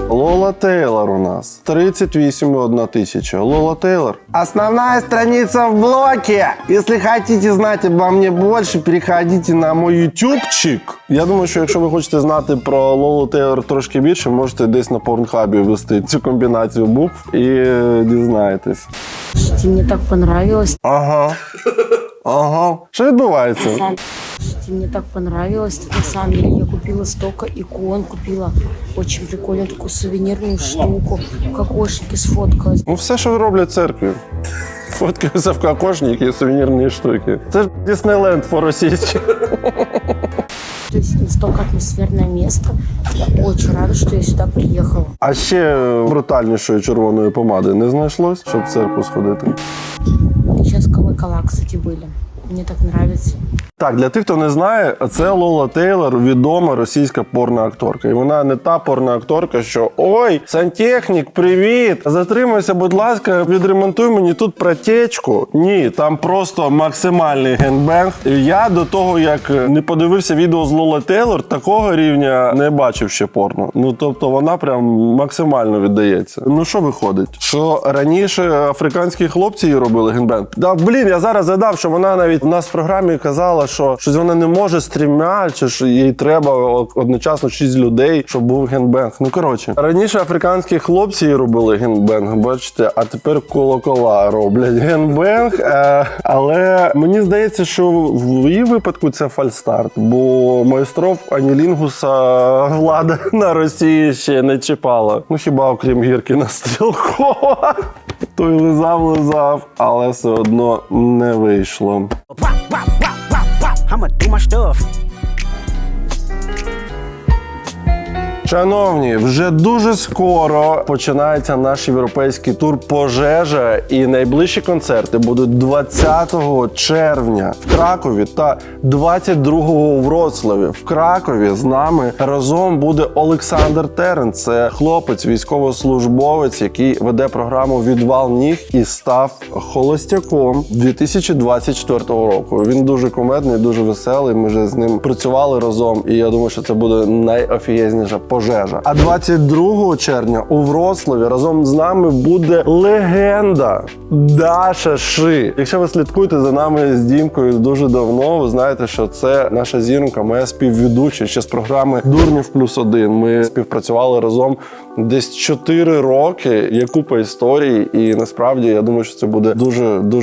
Лола Тейлор у нас. 38,1 тысяча. Лола Тейлор. Основная страница в блоке. Если хотите знать обо мне больше, переходите на мой ютубчик. Я думаю, що якщо ви хочете знати про Лолу Тейлор трошки більше, можете десь на порнхабі ввести цю комбінацію букв і дізнаєтесь. Мне так понравилось. Ага. Ага. Що відбувається? Мне так понравилось. На самом деле я купила столько икон, купила очень прикольную такую сувенирную штуку. В кокошнике сфоткалась. Ну все, що роблять церкві. Фоткаються в кокошники і сувенірні штуки. Це ж Діснейленд по-російськи. То есть настолько атмосферное место. Я очень рада, что я сюда приехала. А ще брутальнішої червоної помади не знайшлось, щоб в церкву сходити? Сейчас колокола, кстати, были. Мне так нравится. Так, для тих, хто не знає, це Лола Тейлор, відома російська порноакторка. І вона не та порноакторка, що «Ой, сантехнік, привіт! Затримайся, будь ласка, відремонтуй мені тут протечку». Ні, там просто максимальний генбенг. Я до того, як не подивився відео з Лола Тейлор, такого рівня не бачив ще порно. Ну, тобто вона прям максимально віддається. Ну, що виходить? Що раніше африканські хлопці її робили генбенг? Да, блін, я зараз згадав, що вона навіть у нас в програмі казала, що щось вона не може стрімляти, чи що їй треба одночасно 6 людей, щоб був генбенг. Ну, коротше, раніше африканські хлопці робили генбенг, бачите, а тепер колокола роблять генбенг. Але мені здається, що в її випадку це фальстарт, бо майстров анілінгуса влада на Росії ще не чіпала. Ну, хіба окрім Гіркіна Стрілкова. Той лизав, але все одно не вийшло. Шановні, вже дуже скоро починається наш європейський тур «Пожежа», і найближчі концерти будуть 20 червня в Кракові та 22-го у Вроцлаві. В Кракові з нами разом буде Олександр Терен. Це хлопець, військовослужбовець, який веде програму «Відвал ніг» і став холостяком 2024 року. Він дуже кумедний, дуже веселий, ми вже з ним працювали разом, і я думаю, що це буде найофігезніша «Пожежа». А 22 червня у Вроцлаві разом з нами буде легенда Даша. Якщо ви слідкуєте за нами з Дімкою дуже давно, ви знаєте, що це наша зірка, моя співведуча ще з програми «Дурнєв +1». Ми співпрацювали разом десь 4 роки, є купа історій, і насправді я думаю, що це буде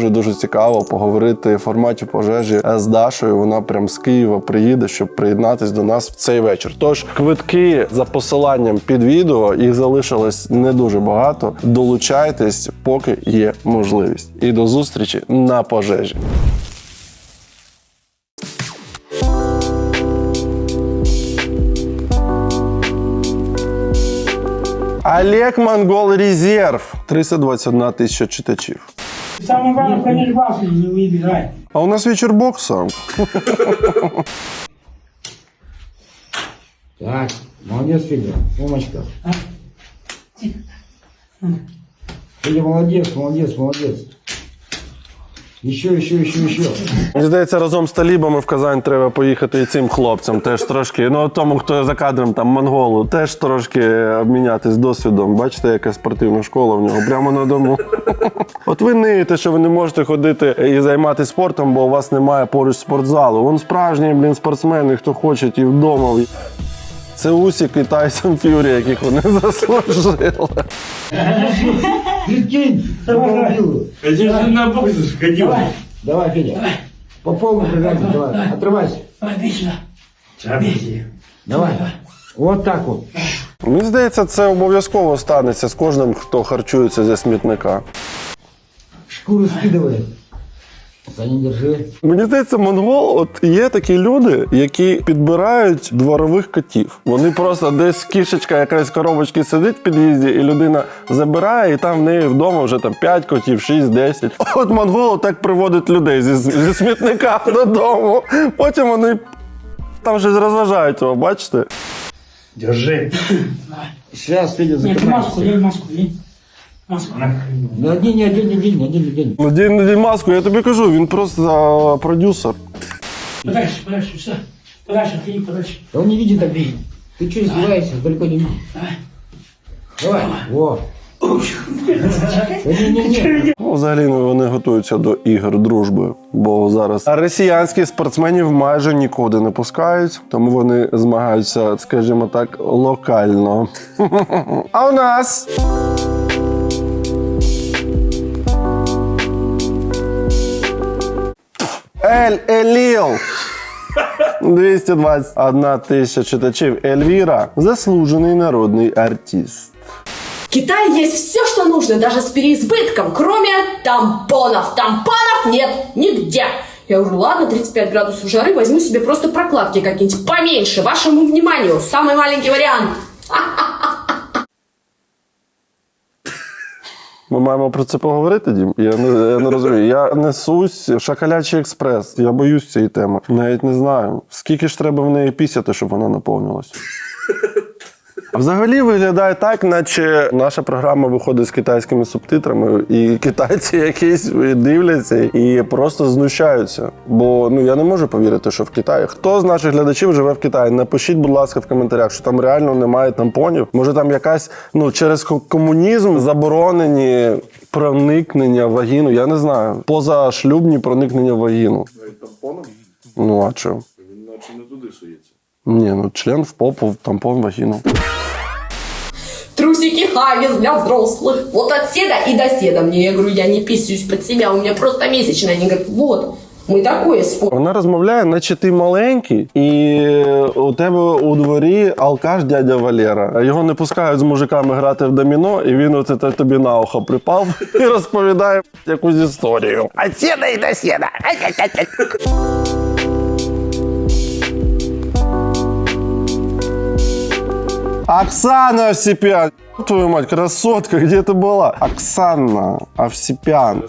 дуже цікаво поговорити в форматі «Пожежі» з Дашою. Вона прям з Києва приїде, щоб приєднатись до нас в цей вечір. Тож квитки за посиланням під відео, їх залишилось не дуже багато. Долучайтесь, поки є можливість. І до зустрічі на «Пожежі». Олег, монгол, резерв. 321 тисяча читачів. Самое главное, конечно, вас не выбирай. А у нас вечір бокса. Так, молодец, Федя, умочка. Федя, молодец. Еще. Мені здається, разом з талібами в Казань треба поїхати і цим хлопцям теж трошки, ну тому, хто за кадром, там, монголу, теж трошки обмінятись досвідом. Бачите, яка спортивна школа в нього, прямо на дому. От ви ниєте, що ви не можете ходити і займатися спортом, бо у вас немає поруч спортзалу. Вон справжні, спортсмени, хто хоче, і вдома. Це Усік і Тайсон Ф'юрі, яких вони заслужили. Прикинь, Это же на бокс сходил. Давай, Федя. По полной программе, давай. Отрывайся. Давай. Вот так вот. Мені здається, це обов'язково станеться з кожним, хто харчується зі смітника. Шкуру скидывай. Саня, держи. Мені здається, монгол, от є такі люди, які підбирають дворових котів. Вони просто десь кішечка якась коробочки сидить в під'їзді, і людина забирає, і там в неї вдома вже там 5 котів, 6, 10. От монгол так приводить людей зі смітника додому. Потім вони там щось розважають його, бачите? Держи. Сейчас, Федя, Нет, закрывай. маску, лень, маску, лень. Маску. Ну, один. Надінь маску, я тобі кажу, він просто продюсер. Подальше, все. Подальше, отходи, подальше. Да он не видит так видит. Ты что издеваешься? Далеко не видит. Давай. Во. Ну, взагалі вони готуються до ігор дружби, бо зараз росіянських спортсменів майже нікуди не пускають, тому вони змагаються, скажімо так, локально. А у нас... Еліл. 221 тисяча читачів. Ельвіра – заслужений народний артист. В Китае есть все, что нужно, даже с переизбытком, кроме тампонов. Тампонов нет нигде. Я говорю, ладно, 35 градусов жары, возьму себе просто прокладки какие-нибудь поменьше, вашему вниманию, самый маленький вариант. Ми маємо про це поговорити, Дім? Я не розумію. Я несусь шакалячий експрес. Я боюсь цієї теми. Навіть не знаю. Скільки ж треба в неї пісяти, щоб вона наповнилась? Взагалі виглядає так, наче наша програма виходить з китайськими субтитрами, і китайці якісь дивляться і просто знущаються. Бо я не можу повірити, що в Китаї. Хто з наших глядачів живе в Китаї? Напишіть, будь ласка, в коментарях, що там реально немає тампонів. Може там якась, через комунізм заборонені проникнення в вагіну, я не знаю. Позашлюбні проникнення в вагіну. Тампоном? Ну, а чого? Він наче не туди сується. Ні, член в попу, тампон в вагіну. Трусики Хаггис для взрослых. Вот от седа и до седа мне. Я говорю, я не писаюсь под себя, у меня просто месячная. Они говорят, вот, мы такое спорим. Вона розмовляє, наче ти маленький, і у тебе у дворі алкаш дядя Валера. Його не пускають з мужиками грати в доміно, і він тобі на ухо припав і розповідає якусь історію. От седа і до седа. Оксана Овсепян. Твою мать, красотка, где ты была? Оксана Овсепян.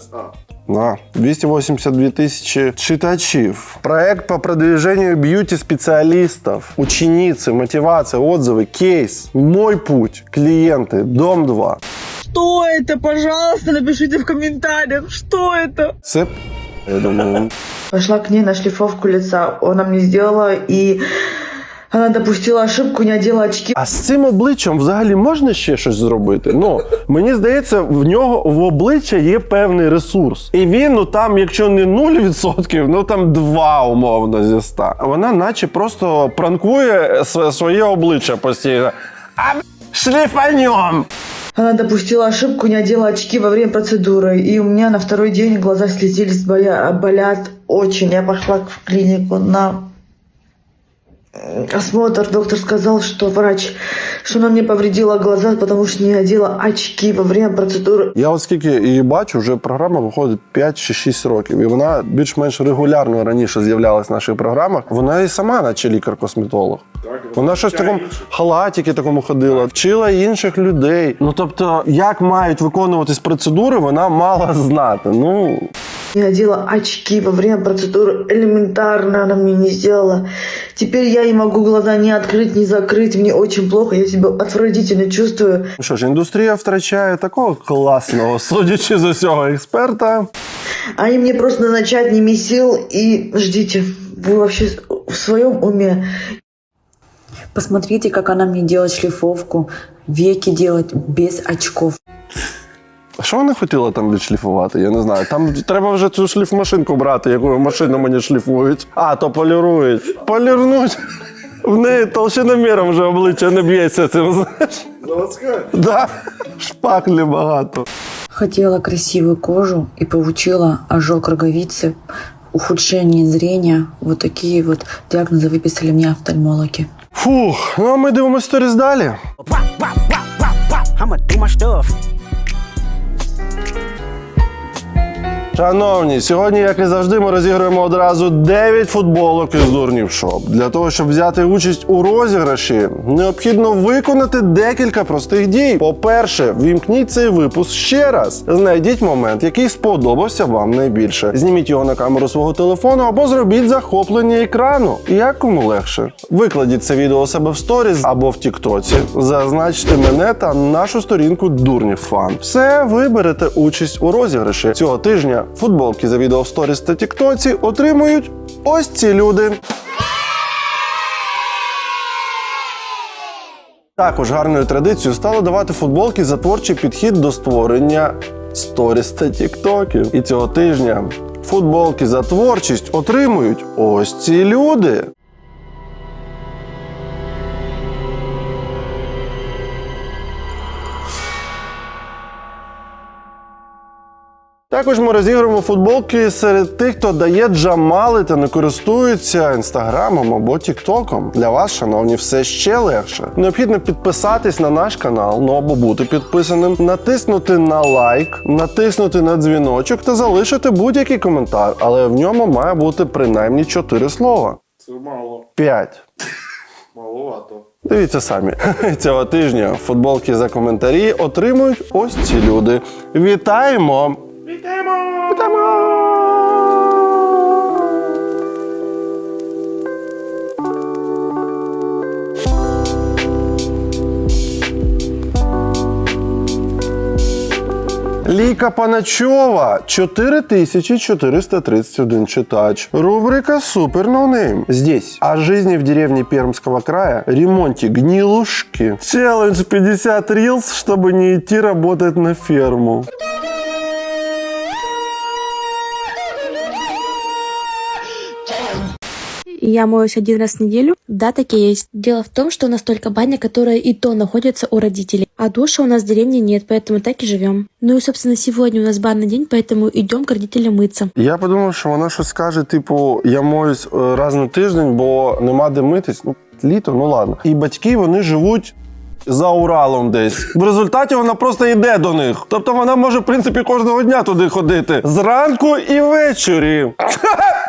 Да, 282 тысячи читачів. Проект по продвижению бьюти-специалистов. Ученицы, мотивация, отзывы, кейс. Мой путь. Клиенты. Дом 2. Что это? Пожалуйста, напишите в комментариях, что это? Сэп, я думаю. Пошла к ней на шлифовку лица. Она мне сделала, и она допустила ошибку, не одела очки. А з цим обличчям взагалі можна ще щось зробити? Мені здається, в нього в обличчя є певний ресурс. І він, там, якщо не 0%, там 2 умовно зі 100. Вона наче просто пранкує своє обличчя постійно. Шліфанем! Она допустила ошибку, не одела очки во время процедуры. И у меня на второй день глаза слезились, болят очень. Я пошла в клинику на осмотр. Доктор сказал, что что она мне повредила глаза, потому что не одела очки во время процедури. Я скільки її бачу, вже програма виходить 5 чи 6 років. І вона більш-менш регулярно раніше з'являлась в наших програмах. Вона і сама, наче лікар-косметолог. Вона щось в такому халатіки такому ходила, вчила інших людей. Тобто, як мають виконуватись процедури, вона мала знати. Не одела очки во время процедуры. Элементарно она мне не сделала. Теперь я не могу глаза ни открыть, ни закрыть. Мне очень плохо, я себя отвратительно чувствую. Що ж, індустрія втрачає такого класного, судячи з усього, експерта. Они мне просто назначают не сил и ждите. Вы вообще в своем уме? Посмотрите, как она мне делает шлифовку. Веки делать без очков. А що вона хотіла там відшліфувати? Я не знаю. Там треба вже цю шліфмашинку брати, яку машину мені шліфують. То полірують. Полірнуть. В неї толщиноміром вже обличчя не б'ється цим, знаєш. Заводська? Да. Шпаклі багато. Хотела красивую кожу и получила ожог роговицы, ухудшение зрения. Вот такие вот диагнозы выписали мне офтальмологи. Фух, а ми дивимося сторіс далі. Шановні, сьогодні, як і завжди, ми розіграємо одразу 9 футболок із Дурнєв шоп. Для того, щоб взяти участь у розіграші, необхідно виконати декілька простих дій. По-перше, вімкніть цей випуск ще раз. Знайдіть момент, який сподобався вам найбільше. Зніміть його на камеру свого телефону або зробіть захоплення екрану. Як кому легше. Викладіть це відео у себе в сторіс або в тіктоці. Зазначте мене та нашу сторінку Дурнєв Фан. Все, ви берете участь у розіграші. Цього тижня футболки за відео в сторіс та тіктоці отримують ось ці люди. Також гарною традицією стало давати футболки за творчий підхід до створення сторіс та тіктоків. І цього тижня футболки за творчість отримують ось ці люди. Також ми розігруємо футболки серед тих, хто дає джамали та не користується інстаграмом або тіктоком. Для вас, шановні, все ще легше. Необхідно підписатись на наш канал, ну або бути підписаним, натиснути на лайк, натиснути на дзвіночок та залишити будь-який коментар, але в ньому має бути принаймні 4 слова. Це мало. 5. Маловато. Дивіться самі. Цього тижня футболки за коментарі отримують ось ці люди. Вітаємо! Вітаємо! Вітаємо! Ліка Паначева, 4431 читач. Рубрика «Супер ноунейм». Здесь о жизни в деревне Пермского края, ремонте гнилушки, челлендж 50 рилс, чтобы не идти работать на ферму. Я моюсь 1 раз в неделю. Да, такие есть. Дело в том, что у нас только баня, которая и то находится у родителей. А душа у нас в деревне нет, поэтому так и живем. Ну и, собственно, сегодня у нас банный день, поэтому идем к родителям мыться. Я подумав, що вона щось скаже, типу, я моюсь раз на тиждень, бо нема де митись. Ну, літо, ну ладно. І батьки, вони живуть за Уралом десь. В результаті вона просто йде до них. Тобто вона може, в принципі, кожного дня туди ходити. Зранку і ввечері.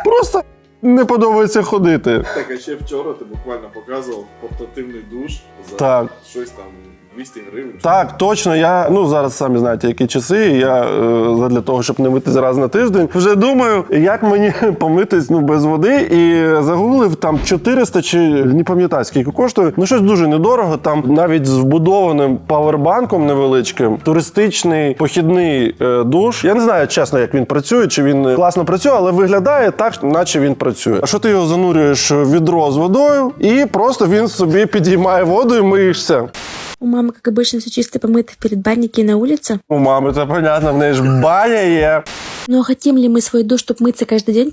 Просто не подобається ходити. Так, а ще вчора ти буквально показував портативний душ за Так. щось там 200 гривень. Так, точно. Я, зараз самі знаєте, які часи. Я для того, щоб не митись раз на тиждень, вже думаю, як мені помитись без води. І загуглив там 400 чи не пам'ятаю, скільки коштує. Ну, щось дуже недорого. Там навіть з вбудованим павербанком невеличким, туристичний похідний душ. Я не знаю, чесно, як він працює, чи він класно працює, але виглядає так, наче він працює. А що ти його занурюєш в відро з водою, і просто він собі підіймає воду і миєшся. У мамы, как обычно, все чисто помыто в предбаннике и на улице. У мами, це понятно, в неї ж баня є. Ну а хотим ли мы свой душ, чтобы мыться каждый день?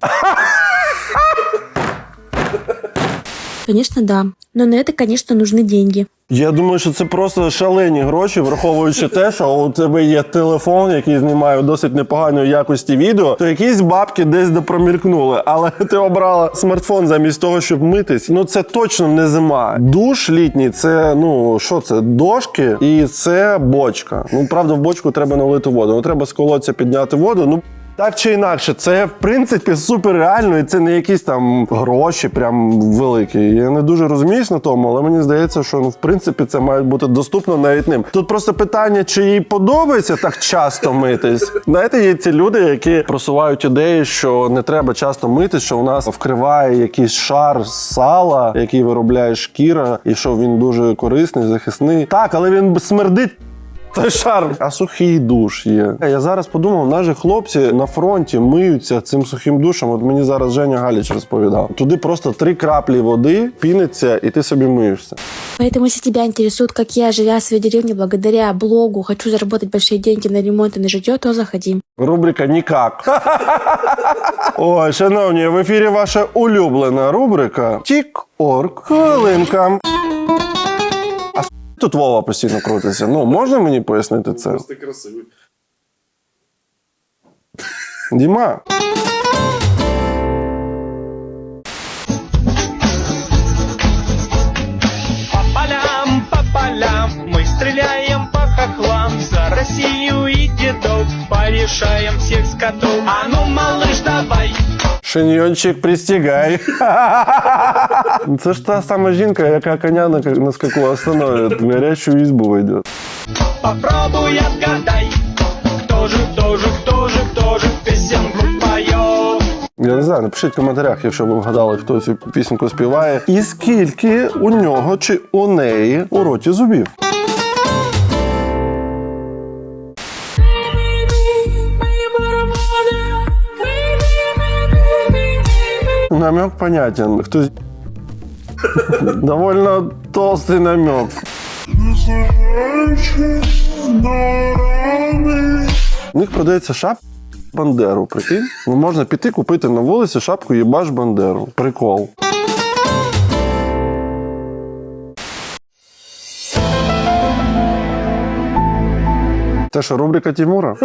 Конечно, да. Но на это, конечно, нужны деньги. Я думаю, що це просто шалені гроші, враховуючи те, що у тебе є телефон, який знімає досить непоганої якості відео, то якісь бабки десь допромількнули. Але ти обрала смартфон замість того, щоб митись. Ну це точно не зима. Душ літній, це, що це? Дошки і це бочка. Ну, правда, в бочку треба налити воду. Ну, треба з колодця підняти воду. Ну, так чи інакше, це, в принципі, супер реально, і це не якісь там гроші прям великі. Я не дуже розуміюсь на тому, але мені здається, що, в принципі, це має бути доступно навіть ним. Тут просто питання, чи їй подобається так часто митись. Знаєте, є ці люди, які просувають ідеї, що не треба часто митись, що у нас вкриває якийсь шар сала, який виробляє шкіра, і що він дуже корисний, захисний. Так, але він смердить. Це шар. А сухий душ є. Я зараз подумав, наші хлопці на фронті миються цим сухим душем. От мені зараз Женя Галіч розповідав. Туди просто 3 краплі води, піниться, і ти собі миєшся. Поэтому, если тебя интересует, как я, живя в своей деревне, благодаря блогу, хочу заработать большие деньги на ремонт и на житье, то заходи. Рубрика «Нікак». Ой, шановні, в ефірі ваша улюблена рубрика «ТікОрк. Хвилинка». Тут Вова постійно крутиться. Можна мені пояснити це? Просто красивий. Діма. По полям мы стреляем по хохлам. За Россию и дедов порешаем всех скотов. А ну, малыш, давай! Шиньйончик, пристігай. Це ж та сама жінка, яка коня на скаку остановить, в гарячу ізбу вийде. Попробуй отгадай, кто же песенку поет. Я не знаю, напишіть в коментарях, якщо ви вгадали, хто цю пісеньку співає. І скільки у нього чи у неї у роті зубів. Намек понятен. Хтось... Довольно толстый намек. У них продається шапка Бандеру, прикинь? Можна піти купити на вулиці шапку «Єбаш Бандеру». Прикол. Те що, рубрика Тимура?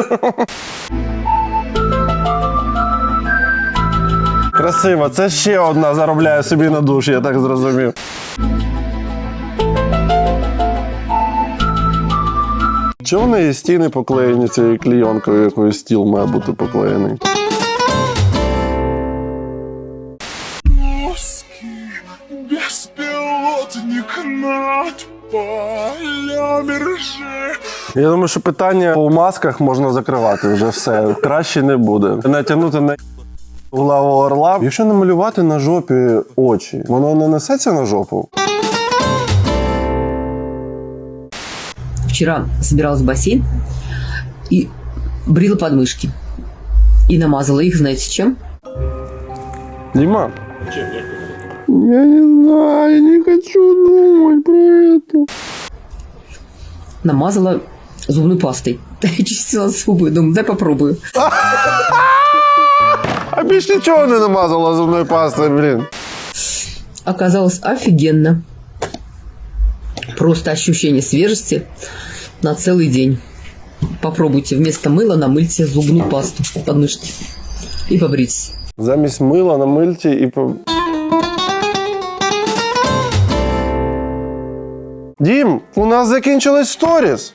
Красиво. Це ще одна заробляє собі на душ, я так зрозумів. Чого в неї стіни поклеєні цією клейонкою, якою стіл має бути поклеєний? Безпілотник над полями рже. Я думаю, що питання по масках можна закривати вже все. Краще не буде. Натягнути на главу орла. Якщо намалювати на жопі очі, воно не несеться на жопу? Вчера собиралась в бассейн и брила подмышки. И намазала их, знаете, чем? Дима? Я не знаю, я не хочу думать про это. Намазала зубной пастой. Чистила зубы. Думаю, дай попробую. А більш нічого не намазала зубною пастою, блін. Оказалось офигенно. Просто ощущение свежести на целый день. Попробуйте вместо мыла намыльте зубную пасту под мышки и побритесь. Замість мила намильте і Дім, у нас закінчились сторіс.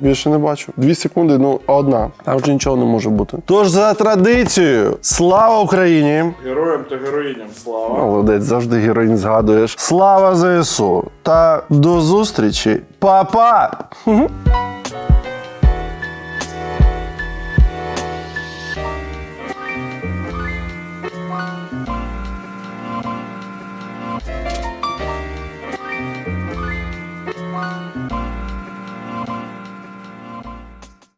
Більше не бачу. 2 секунди, ну, одна. Там вже нічого не може бути. Тож за традицією, слава Україні! Героям та героїням слава! Молодець, завжди героїнь згадуєш. Слава ЗСУ! Та до зустрічі! Па-па!